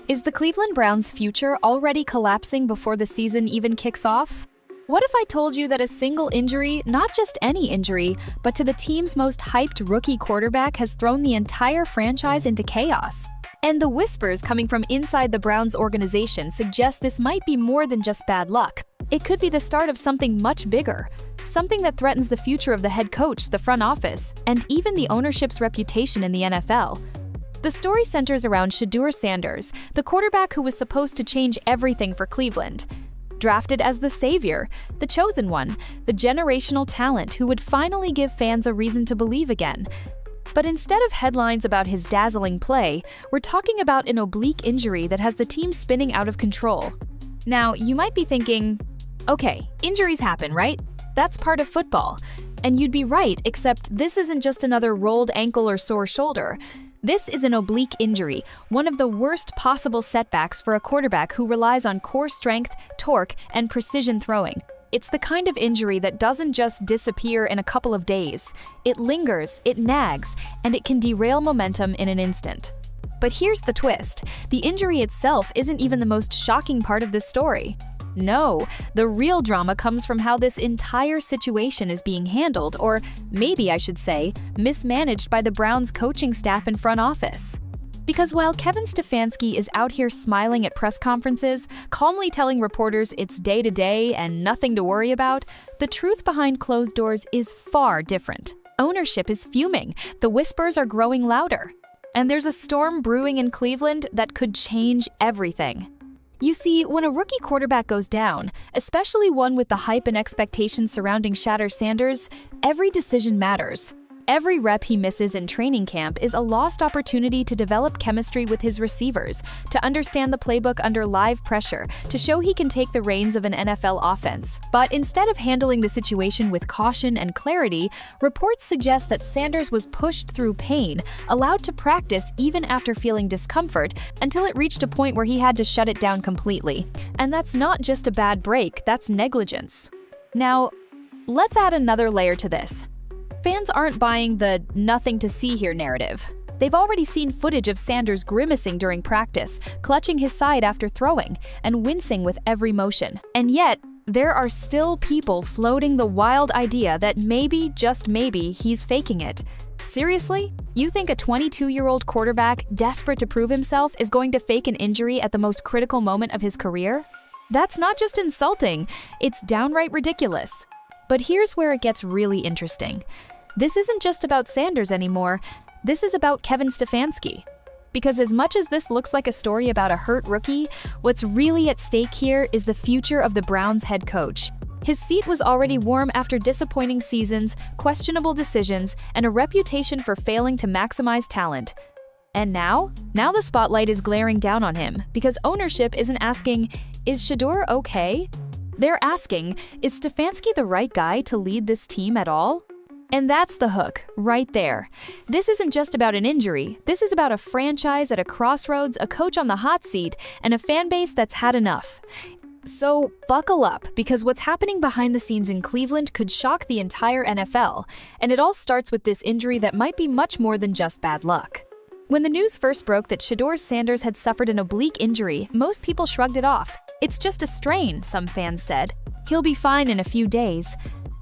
Is the Cleveland Browns' future already collapsing before the season even kicks off? What if I told you that a single injury, not just any injury, but to the team's most hyped rookie quarterback has thrown the entire franchise into chaos? And the whispers coming from inside the Browns organization suggest this might be more than just bad luck. It could be the start of something much bigger, something that threatens the future of the head coach, the front office, and even the ownership's reputation in the NFL. The story centers around Shedeur Sanders, the quarterback who was supposed to change everything for Cleveland. Drafted as the savior, the chosen one, the generational talent who would finally give fans a reason to believe again. But instead of headlines about his dazzling play, we're talking about an oblique injury that has the team spinning out of control. Now, you might be thinking, okay, injuries happen, right? That's part of football. And you'd be right, except this isn't just another rolled ankle or sore shoulder. This is an oblique injury, one of the worst possible setbacks for a quarterback who relies on core strength, torque, and precision throwing. It's the kind of injury that doesn't just disappear in a couple of days. It lingers, it nags, and it can derail momentum in an instant. But here's the twist. The injury itself isn't even the most shocking part of this story. No, the real drama comes from how this entire situation is being handled, or maybe I should say, mismanaged by the Browns coaching staff and front office. Because while Kevin Stefanski is out here smiling at press conferences, calmly telling reporters it's day-to-day and nothing to worry about, the truth behind closed doors is far different. Ownership is fuming, the whispers are growing louder, and there's a storm brewing in Cleveland that could change everything. You see, when a rookie quarterback goes down, especially one with the hype and expectations surrounding Shedeur Sanders, every decision matters. Every rep he misses in training camp is a lost opportunity to develop chemistry with his receivers, to understand the playbook under live pressure, to show he can take the reins of an NFL offense. But instead of handling the situation with caution and clarity, reports suggest that Sanders was pushed through pain, allowed to practice even after feeling discomfort, until it reached a point where he had to shut it down completely. And that's not just a bad break, that's negligence. Now, let's add another layer to this. Fans aren't buying the nothing to see here narrative. They've already seen footage of Sanders grimacing during practice, clutching his side after throwing, and wincing with every motion. And yet, there are still people floating the wild idea that maybe, just maybe, he's faking it. Seriously? You think a 22-year-old quarterback, desperate to prove himself, is going to fake an injury at the most critical moment of his career? That's not just insulting, it's downright ridiculous. But here's where it gets really interesting. This isn't just about Sanders anymore, this is about Kevin Stefanski. Because as much as this looks like a story about a hurt rookie, what's really at stake here is the future of the Browns head coach. His seat was already warm after disappointing seasons, questionable decisions, and a reputation for failing to maximize talent. And now the spotlight is glaring down on him, because ownership isn't asking, is Shedeur okay? They're asking, is Stefanski the right guy to lead this team at all? And that's the hook, right there. This isn't just about an injury, this is about a franchise at a crossroads, a coach on the hot seat, and a fan base that's had enough. So buckle up, because what's happening behind the scenes in Cleveland could shock the entire NFL, and it all starts with this injury that might be much more than just bad luck. When the news first broke that Shedeur Sanders had suffered an oblique injury, most people shrugged it off. It's just a strain, some fans said. He'll be fine in a few days.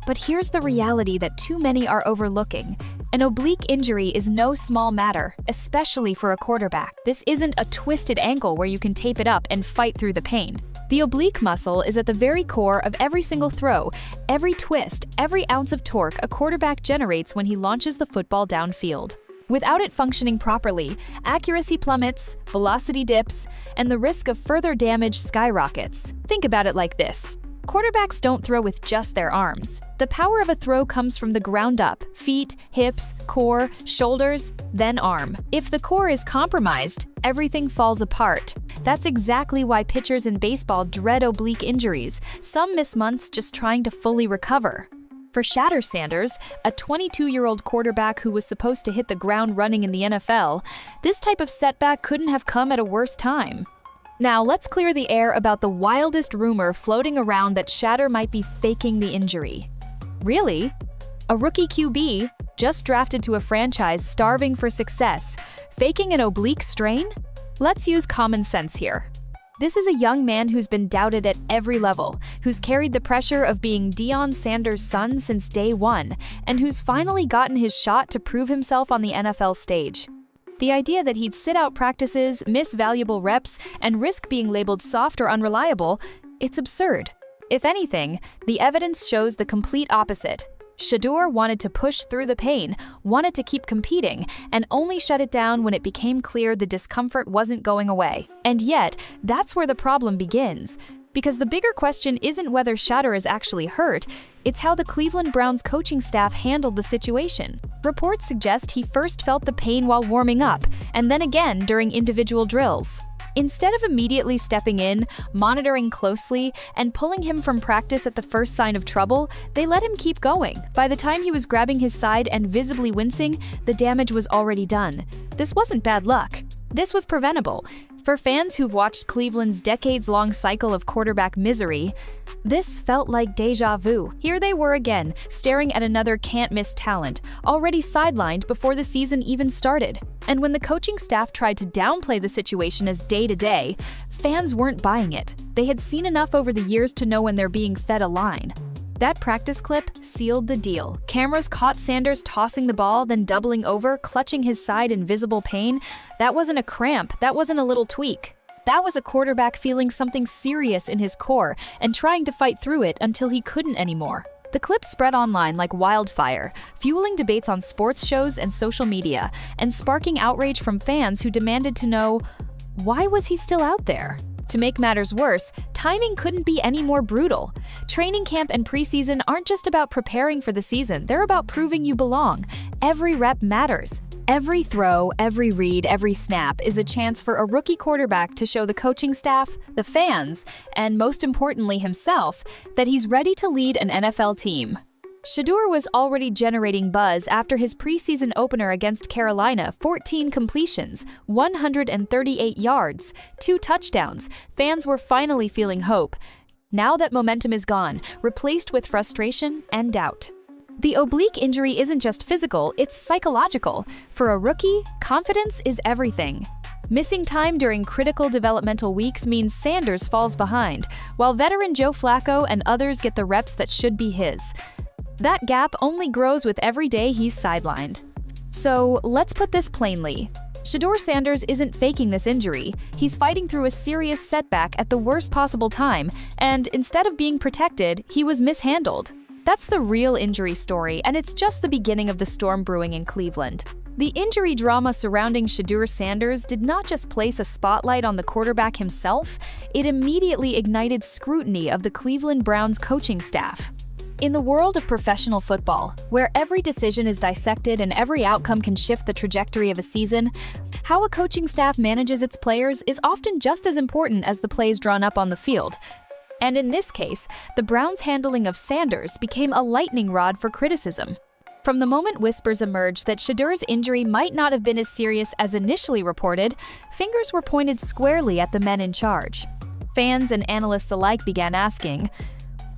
But here's the reality that too many are overlooking. An oblique injury is no small matter, especially for a quarterback. This isn't a twisted ankle where you can tape it up and fight through the pain. The oblique muscle is at the very core of every single throw, every twist, every ounce of torque a quarterback generates when he launches the football downfield. Without it functioning properly, accuracy plummets, velocity dips, and the risk of further damage skyrockets. Think about it like this. Quarterbacks don't throw with just their arms. The power of a throw comes from the ground up: feet, hips, core, shoulders, then arm. If the core is compromised, everything falls apart. That's exactly why pitchers in baseball dread oblique injuries. Some miss months just trying to fully recover. For Shedeur Sanders, a 22-year-old quarterback who was supposed to hit the ground running in the NFL, this type of setback couldn't have come at a worse time. Now, let's clear the air about the wildest rumor floating around that Shedeur might be faking the injury. Really? A rookie QB, just drafted to a franchise starving for success, faking an oblique strain? Let's use common sense here. This is a young man who's been doubted at every level, who's carried the pressure of being Deion Sanders' son since day one, and who's finally gotten his shot to prove himself on the NFL stage. The idea that he'd sit out practices, miss valuable reps, and risk being labeled soft or unreliable, it's absurd. If anything, the evidence shows the complete opposite. Shedeur wanted to push through the pain, wanted to keep competing, and only shut it down when it became clear the discomfort wasn't going away. And yet, that's where the problem begins. Because the bigger question isn't whether Shedeur is actually hurt, it's how the Cleveland Browns coaching staff handled the situation. Reports suggest he first felt the pain while warming up, and then again during individual drills. Instead of immediately stepping in, monitoring closely, and pulling him from practice at the first sign of trouble, they let him keep going. By the time he was grabbing his side and visibly wincing, the damage was already done. This wasn't bad luck. This was preventable. For fans who've watched Cleveland's decades-long cycle of quarterback misery, this felt like déjà vu. Here they were again, staring at another can't-miss talent, already sidelined before the season even started. And when the coaching staff tried to downplay the situation as day-to-day, fans weren't buying it. They had seen enough over the years to know when they're being fed a line. That practice clip sealed the deal. Cameras caught Sanders tossing the ball, then doubling over, clutching his side in visible pain. That wasn't a cramp, that wasn't a little tweak. That was a quarterback feeling something serious in his core and trying to fight through it until he couldn't anymore. The clip spread online like wildfire, fueling debates on sports shows and social media, and sparking outrage from fans who demanded to know, why was he still out there? To make matters worse, timing couldn't be any more brutal. Training camp and preseason aren't just about preparing for the season, they're about proving you belong. Every rep matters. Every throw, every read, every snap is a chance for a rookie quarterback to show the coaching staff, the fans, and most importantly himself, that he's ready to lead an NFL team. Shedeur was already generating buzz after his preseason opener against Carolina, 14 completions, 138 yards, 2 touchdowns. Fans were finally feeling hope. Now that momentum is gone, replaced with frustration and doubt. The oblique injury isn't just physical, it's psychological. For a rookie, confidence is everything. Missing time during critical developmental weeks means Sanders falls behind, while veteran Joe Flacco and others get the reps that should be his. That gap only grows with every day he's sidelined. So let's put this plainly. Shedeur Sanders isn't faking this injury. He's fighting through a serious setback at the worst possible time, and instead of being protected, he was mishandled. That's the real injury story, and it's just the beginning of the storm brewing in Cleveland. The injury drama surrounding Shedeur Sanders did not just place a spotlight on the quarterback himself, it immediately ignited scrutiny of the Cleveland Browns coaching staff. In the world of professional football, where every decision is dissected and every outcome can shift the trajectory of a season, how a coaching staff manages its players is often just as important as the plays drawn up on the field. And in this case, the Browns' handling of Sanders became a lightning rod for criticism. From the moment whispers emerged that Shedeur's injury might not have been as serious as initially reported, fingers were pointed squarely at the men in charge. Fans and analysts alike began asking,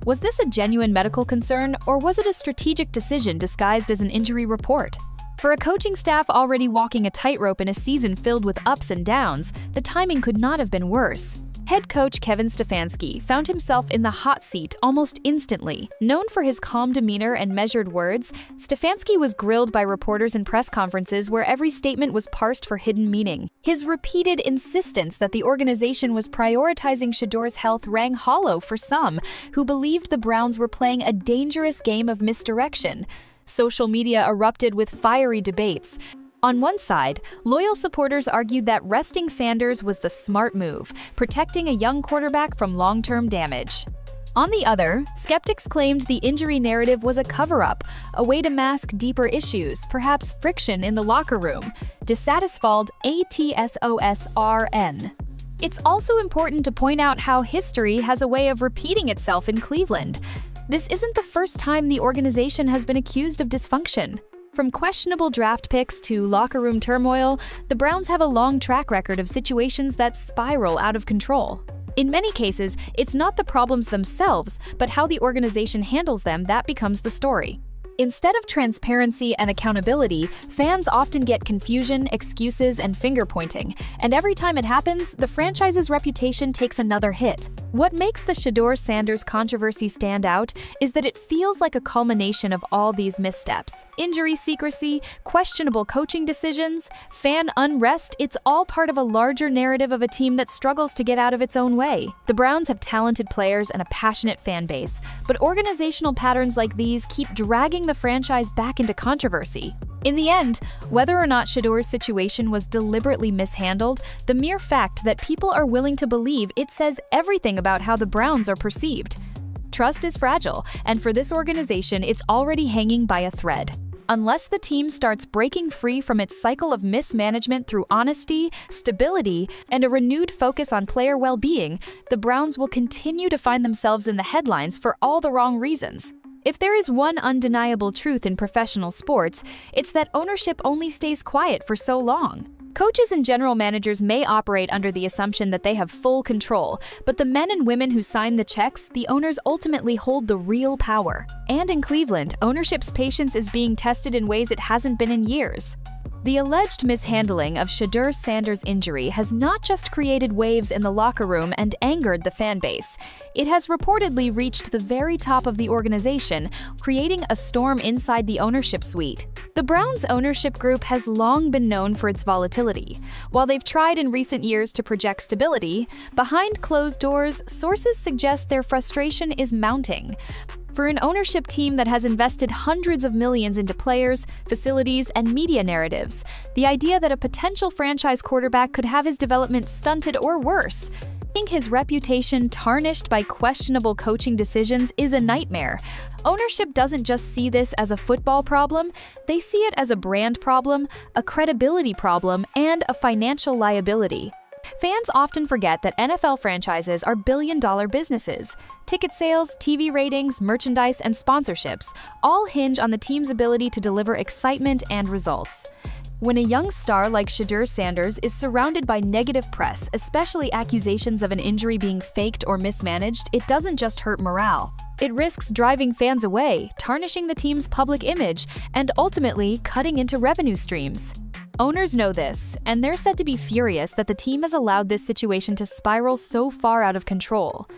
was this a genuine medical concern, or was it a strategic decision disguised as an injury report? For a coaching staff already walking a tightrope in a season filled with ups and downs, the timing could not have been worse. Head coach Kevin Stefanski found himself in the hot seat almost instantly. Known for his calm demeanor and measured words, Stefanski was grilled by reporters in press conferences where every statement was parsed for hidden meaning. His repeated insistence that the organization was prioritizing Shedeur's health rang hollow for some who believed the Browns were playing a dangerous game of misdirection. Social media erupted with fiery debates. On one side, loyal supporters argued that resting Sanders was the smart move, protecting a young quarterback from long-term damage. On the other, skeptics claimed the injury narrative was a cover-up, a way to mask deeper issues, perhaps friction in the locker room. Dissatisfied ATSOSRN. It's also important to point out how history has a way of repeating itself in Cleveland. This isn't the first time the organization has been accused of dysfunction. From questionable draft picks to locker room turmoil, the Browns have a long track record of situations that spiral out of control. In many cases, it's not the problems themselves, but how the organization handles them that becomes the story. Instead of transparency and accountability, fans often get confusion, excuses, and finger-pointing, and every time it happens, the franchise's reputation takes another hit. What makes the Shedeur-Sanders controversy stand out is that it feels like a culmination of all these missteps. Injury secrecy, questionable coaching decisions, fan unrest, it's all part of a larger narrative of a team that struggles to get out of its own way. The Browns have talented players and a passionate fan base, but organizational patterns like these keep dragging the franchise back into controversy. In the end, whether or not Shedeur's situation was deliberately mishandled, the mere fact that people are willing to believe it says everything about how the Browns are perceived. Trust is fragile, and for this organization, it's already hanging by a thread. Unless the team starts breaking free from its cycle of mismanagement through honesty, stability, and a renewed focus on player well-being, the Browns will continue to find themselves in the headlines for all the wrong reasons. If there is one undeniable truth in professional sports, it's that ownership only stays quiet for so long. Coaches and general managers may operate under the assumption that they have full control, but the men and women who sign the checks, the owners ultimately hold the real power. And in Cleveland, ownership's patience is being tested in ways it hasn't been in years. The alleged mishandling of Shedeur-Sanders' injury has not just created waves in the locker room and angered the fan base. It has reportedly reached the very top of the organization, creating a storm inside the ownership suite. The Browns' ownership group has long been known for its volatility. While they've tried in recent years to project stability, behind closed doors, sources suggest their frustration is mounting. For an ownership team that has invested hundreds of millions into players, facilities, and media narratives, the idea that a potential franchise quarterback could have his development stunted or worse, seeing his reputation tarnished by questionable coaching decisions is a nightmare. Ownership doesn't just see this as a football problem, they see it as a brand problem, a credibility problem, and a financial liability. Fans often forget that NFL franchises are billion-dollar businesses. Ticket sales, TV ratings, merchandise, and sponsorships all hinge on the team's ability to deliver excitement and results. When a young star like Shedeur-Sanders is surrounded by negative press, especially accusations of an injury being faked or mismanaged, it doesn't just hurt morale. It risks driving fans away, tarnishing the team's public image, and ultimately cutting into revenue streams. Owners know this, and they're said to be furious that the team has allowed this situation to spiral so far out of control.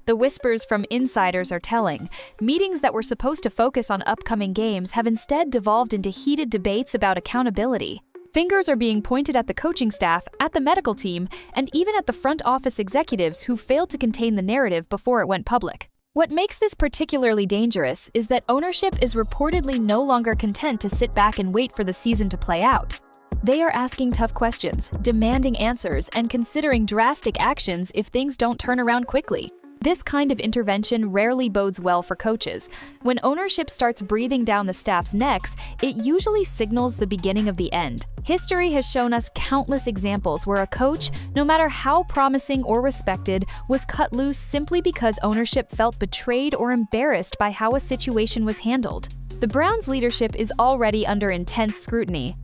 The whispers from insiders are telling. Meetings that were supposed to focus on upcoming games have instead devolved into heated debates about accountability. Fingers are being pointed at the coaching staff, at the medical team, and even at the front office executives who failed to contain the narrative before it went public. What makes this particularly dangerous is that ownership is reportedly no longer content to sit back and wait for the season to play out. They are asking tough questions, demanding answers, and considering drastic actions if things don't turn around quickly. This kind of intervention rarely bodes well for coaches. When ownership starts breathing down the staff's necks, it usually signals the beginning of the end. History has shown us countless examples where a coach, no matter how promising or respected, was cut loose simply because ownership felt betrayed or embarrassed by how a situation was handled. The Browns' leadership is already under intense scrutiny,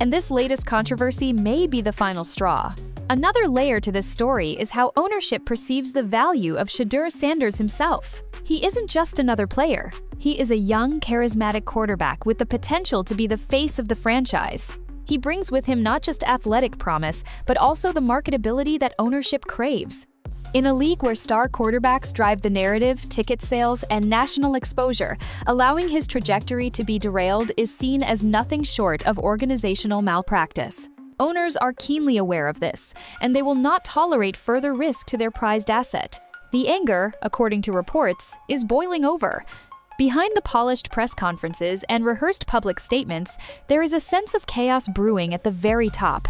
and this latest controversy may be the final straw. Another layer to this story is how ownership perceives the value of Shedeur-Sanders himself. He isn't just another player. He is a young, charismatic quarterback with the potential to be the face of the franchise. He brings with him not just athletic promise, but also the marketability that ownership craves. In a league where star quarterbacks drive the narrative, ticket sales, and national exposure, allowing his trajectory to be derailed is seen as nothing short of organizational malpractice. Owners are keenly aware of this, and they will not tolerate further risk to their prized asset. The anger, according to reports, is boiling over. Behind the polished press conferences and rehearsed public statements, there is a sense of chaos brewing at the very top.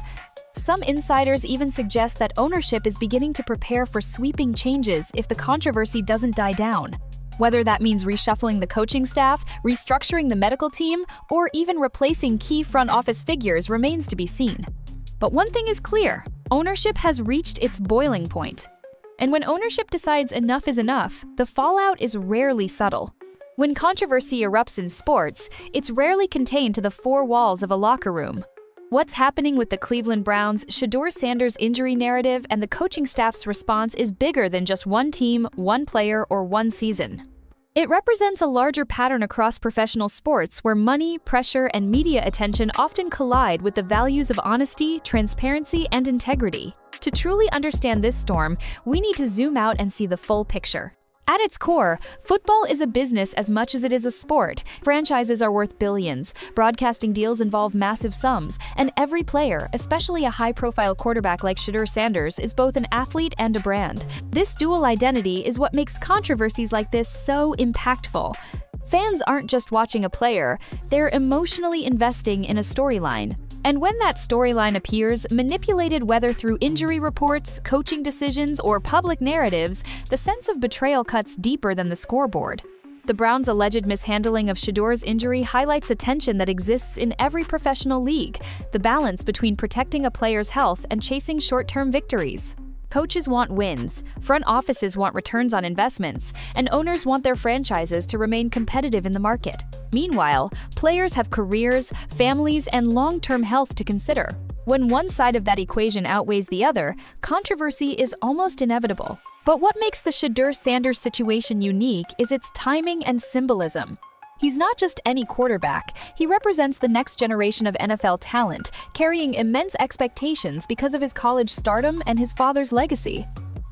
Some insiders even suggest that ownership is beginning to prepare for sweeping changes if the controversy doesn't die down. Whether that means reshuffling the coaching staff, restructuring the medical team, or even replacing key front office figures remains to be seen. But one thing is clear: ownership has reached its boiling point. And when ownership decides enough is enough, the fallout is rarely subtle. When controversy erupts in sports, it's rarely contained to the four walls of a locker room. What's happening with the Cleveland Browns, Shedeur-Sanders' injury narrative, and the coaching staff's response is bigger than just one team, one player, or one season. It represents a larger pattern across professional sports where money, pressure, and media attention often collide with the values of honesty, transparency, and integrity. To truly understand this storm, we need to zoom out and see the full picture. At its core, football is a business as much as it is a sport. Franchises are worth billions, broadcasting deals involve massive sums, and every player, especially a high-profile quarterback like Shedeur Sanders, is both an athlete and a brand. This dual identity is what makes controversies like this so impactful. Fans aren't just watching a player, they're emotionally investing in a storyline. And when that storyline appears, manipulated whether through injury reports, coaching decisions, or public narratives, the sense of betrayal cuts deeper than the scoreboard. The Browns' alleged mishandling of Shedeur's injury highlights a tension that exists in every professional league, the balance between protecting a player's health and chasing short-term victories. Coaches want wins, front offices want returns on investments, and owners want their franchises to remain competitive in the market. Meanwhile, players have careers, families, and long-term health to consider. When one side of that equation outweighs the other, controversy is almost inevitable. But what makes the Shedeur Sanders situation unique is its timing and symbolism. He's not just any quarterback, he represents the next generation of NFL talent, carrying immense expectations because of his college stardom and his father's legacy.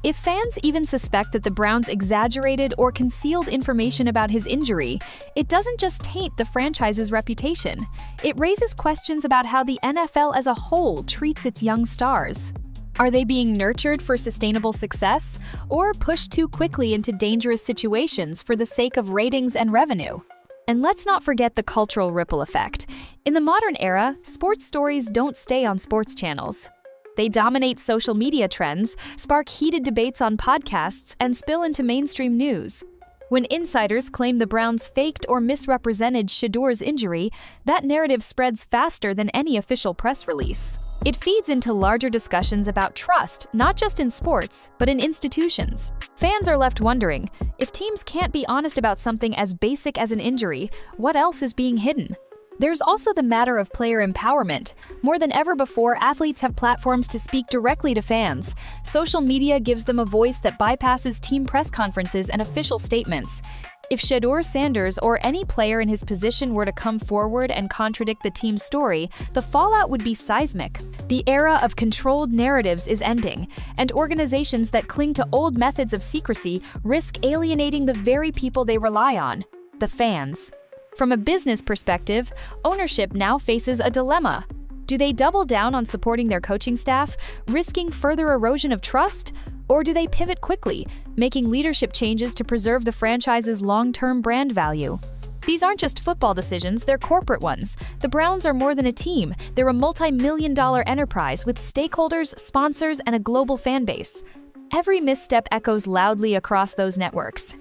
If fans even suspect that the Browns exaggerated or concealed information about his injury, it doesn't just taint the franchise's reputation. It raises questions about how the NFL as a whole treats its young stars. Are they being nurtured for sustainable success, or pushed too quickly into dangerous situations for the sake of ratings and revenue? And let's not forget the cultural ripple effect. In the modern era, sports stories don't stay on sports channels. They dominate social media trends, spark heated debates on podcasts, and spill into mainstream news. When insiders claim the Browns faked or misrepresented Shedeur's injury, that narrative spreads faster than any official press release. It feeds into larger discussions about trust, not just in sports, but in institutions. Fans are left wondering, if teams can't be honest about something as basic as an injury, what else is being hidden? There's also the matter of player empowerment. More than ever before, athletes have platforms to speak directly to fans. Social media gives them a voice that bypasses team press conferences and official statements. If Shedeur Sanders or any player in his position were to come forward and contradict the team's story, the fallout would be seismic. The era of controlled narratives is ending, and organizations that cling to old methods of secrecy risk alienating the very people they rely on: the fans. From a business perspective, ownership now faces a dilemma. Do they double down on supporting their coaching staff, risking further erosion of trust? Or do they pivot quickly, making leadership changes to preserve the franchise's long-term brand value? These aren't just football decisions, they're corporate ones. The Browns are more than a team. They're a multi-million-dollar enterprise with stakeholders, sponsors, and a global fan base. Every misstep echoes loudly across those networks.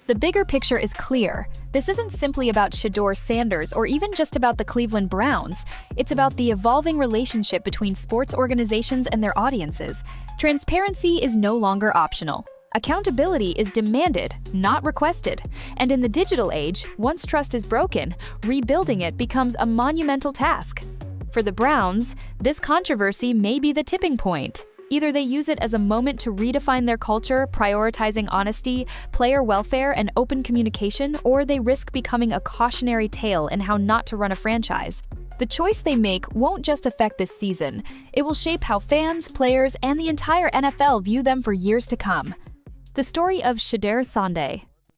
The bigger picture is clear. This isn't simply about Shedeur Sanders or even just about the Cleveland Browns. It's about the evolving relationship between sports organizations and their audiences. Transparency is no longer optional. Accountability is demanded, not requested. And in the digital age, once trust is broken, rebuilding it becomes a monumental task. For the Browns, this controversy may be the tipping point. Either they use it as a moment to redefine their culture, prioritizing honesty, player welfare, and open communication, or they risk becoming a cautionary tale in how not to run a franchise. The choice they make won't just affect this season. It will shape how fans, players, and the entire NFL view them for years to come. The story of Shedeur Sanders.